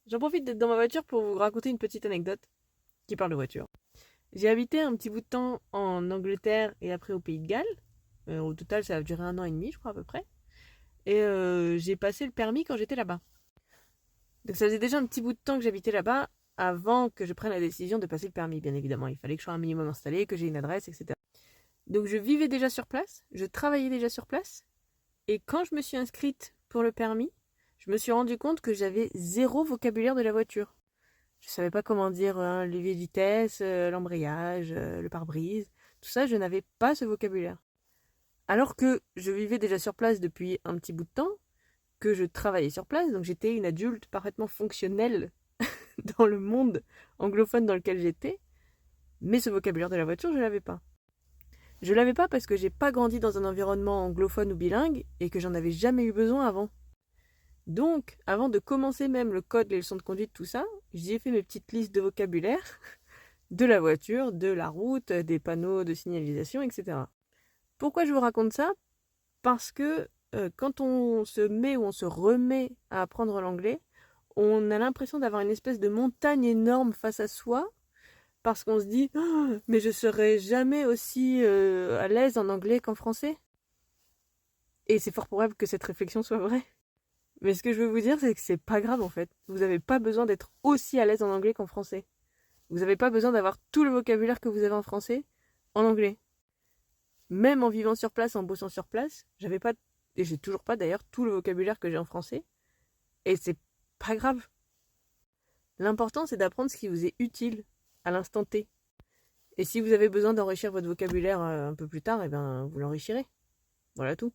J'en profite d'être dans ma voiture pour vous raconter une petite anecdote qui parle de voiture. J'ai habité un petit bout de temps en Angleterre et après au Pays de Galles. Au total, ça a duré 1 an et demi, je crois, à peu près. Et j'ai passé le permis quand j'étais là-bas. Donc ça faisait déjà un petit bout de temps que j'habitais là-bas avant que je prenne la décision de passer le permis, bien évidemment. Il fallait que je sois un minimum installé, que j'ai une adresse, etc. Donc je vivais déjà sur place, je travaillais déjà sur place. Et quand je me suis inscrite pour le permis, je me suis rendu compte que j'avais zéro vocabulaire de la voiture. Je savais pas comment dire le levier de vitesse, l'embrayage, le pare-brise. Tout ça, je n'avais pas ce vocabulaire. Alors que je vivais déjà sur place depuis un petit bout de temps, que je travaillais sur place, donc j'étais une adulte parfaitement fonctionnelle dans le monde anglophone dans lequel j'étais, mais ce vocabulaire de la voiture, je l'avais pas. Je l'avais pas parce que j'ai pas grandi dans un environnement anglophone ou bilingue et que j'en avais jamais eu besoin avant. Donc, avant de commencer même le code, les leçons de conduite, tout ça, j'y ai fait mes petites listes de vocabulaire de la voiture, de la route, des panneaux de signalisation, etc. Pourquoi je vous raconte ça? Parce que quand on se met ou on se remet à apprendre l'anglais, on a l'impression d'avoir une espèce de montagne énorme face à soi, parce qu'on se dit oh, mais je serai jamais aussi à l'aise en anglais qu'en français. Et c'est fort probable que cette réflexion soit vraie. Mais ce que je veux vous dire, c'est que c'est pas grave en fait. Vous n'avez pas besoin d'être aussi à l'aise en anglais qu'en français. Vous n'avez pas besoin d'avoir tout le vocabulaire que vous avez en français en anglais. Même en vivant sur place, en bossant sur place, j'avais pas, et j'ai toujours pas d'ailleurs, tout le vocabulaire que j'ai en français. Et c'est pas grave. L'important, c'est d'apprendre ce qui vous est utile à l'instant T. Et si vous avez besoin d'enrichir votre vocabulaire un peu plus tard, eh ben, vous l'enrichirez. Voilà tout.